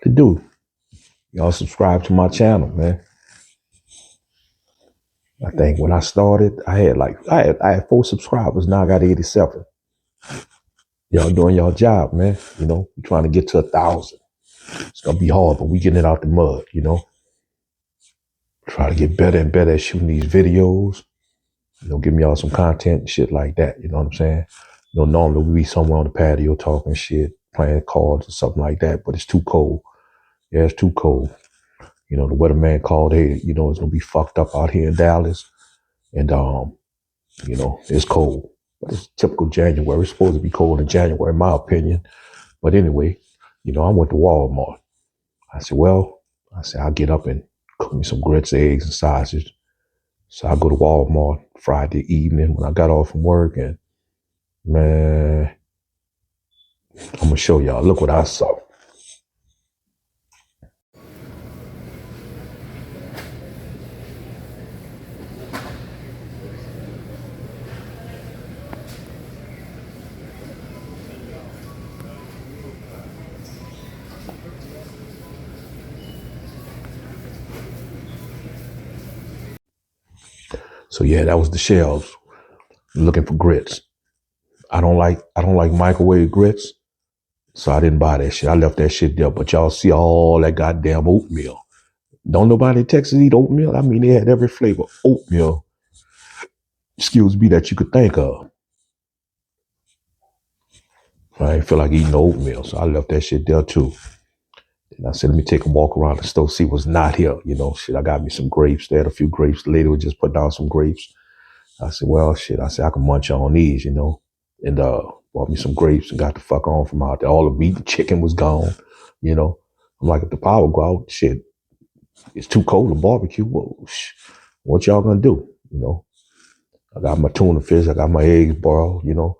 to do. Y'all subscribe to my channel, man. I think when I started, I had 4 subscribers. Now I got 87. Y'all doing y'all job, man. You know, we're trying to get to 1,000. It's gonna be hard, but we getting it out the mud, you know. Try to get better and better at shooting these videos. You know, give me y'all some content and shit like that. You know what I'm saying? You know, normally we be somewhere on the patio talking shit, playing cards or something like that, but it's too cold. Yeah, it's too cold. You know, the weatherman called, hey, you know, it's gonna be fucked up out here in Dallas. And you know, it's cold. But it's typical January. It's supposed to be cold in January, in my opinion. But anyway, you know, I went to Walmart. I said, I'll get up and cook me some grits, eggs, and sausage. So I go to Walmart Friday evening when I got off from work, and man, I'm gonna show y'all. Look what I saw. So yeah, that was the shelves looking for grits. I don't like microwave grits, so I didn't buy that shit. I left that shit there. But y'all see all that goddamn oatmeal. Don't nobody in Texas eat oatmeal? I mean, they had every flavor oatmeal, excuse me, that you could think of. I didn't feel like eating oatmeal, so I left that shit there too. And I said, let me take a walk around the store, see what's not here. You know, shit, I got me some grapes. They had a few grapes. The lady would just put down some grapes. I said, well, shit, I said, I can munch on these, you know. And bought me some grapes and got the fuck on from out there. All the meat and chicken was gone, you know. I'm like, if the power go out, shit, it's too cold to barbecue. Well, what y'all gonna do, you know? I got my tuna fish. I got my eggs boiled, you know.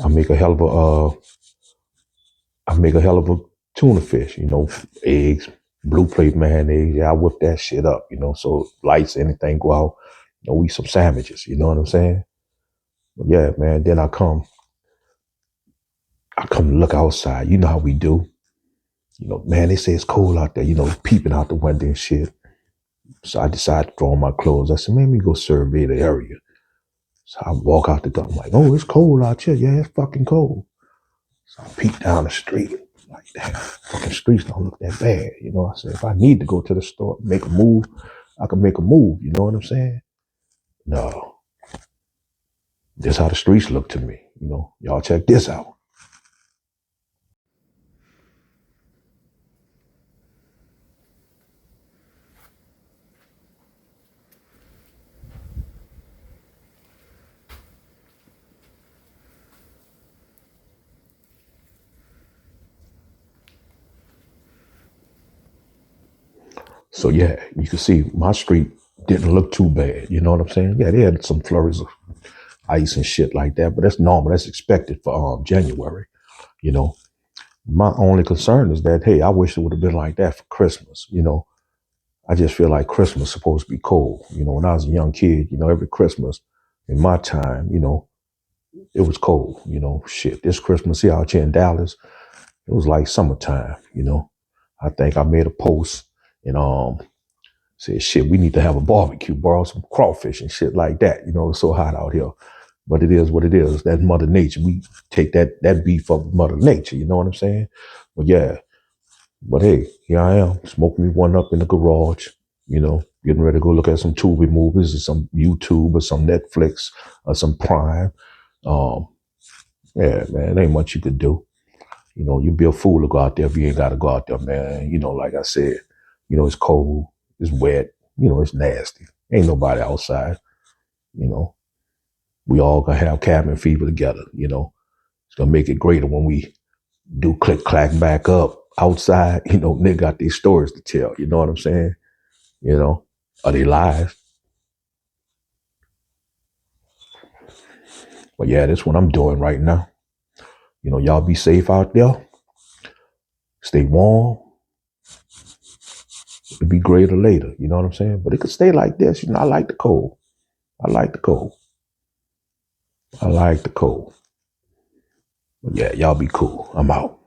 I make a hell of a tuna fish, you know, eggs, blue plate mayonnaise. Yeah, I whip that shit up, you know, so lights, anything go out, you know, we eat some sandwiches, you know what I'm saying? But yeah, man, then I come to look outside. You know how we do. You know, man, they say it's cold out there, you know, peeping out the window and shit. So I decided to throw on my clothes. I said, man, let me go survey the area. So I walk out the door. I'm like, oh, it's cold out here. Yeah, it's fucking cold. So I peek down the street. Like, damn, fucking streets don't look that bad. You know, I said, if I need to go to the store, make a move, I can make a move. You know what I'm saying? No. This how the streets look to me. You know, y'all check this out. So yeah, you can see my street didn't look too bad. You know what I'm saying? Yeah, they had some flurries of ice and shit like that, but that's normal. That's expected for January. You know, my only concern is that, hey, I wish it would have been like that for Christmas. You know, I just feel like Christmas is supposed to be cold. You know, when I was a young kid, you know, every Christmas in my time, you know, it was cold. You know, shit, this Christmas here out here in Dallas, it was like summertime. You know, I think I made a post and said, shit, we need to have a barbecue, borrow some crawfish and shit like that. You know, it's so hot out here. But it is what it is. That's Mother Nature. We take that beef of Mother Nature. You know what I'm saying? But yeah. But hey, here I am, smoking me one up in the garage, you know, getting ready to go look at some Tubi movies or some YouTube or some Netflix or some Prime. Um, yeah, man, ain't much you could do. You know, you'd be a fool to go out there if you ain't got to go out there, man. You know, like I said, you know, it's cold, it's wet, you know, it's nasty. Ain't nobody outside, you know. We all gonna have cabin fever together, you know. It's gonna make it greater when we do click clack back up outside. You know, they got these stories to tell. You know what I'm saying? You know, are they lies? But yeah, that's what I'm doing right now. You know, y'all be safe out there. Stay warm. It'll be greater later. You know what I'm saying? But it could stay like this. You know, I like the cold. I like the cold. I like the cold. But yeah, y'all be cool. I'm out.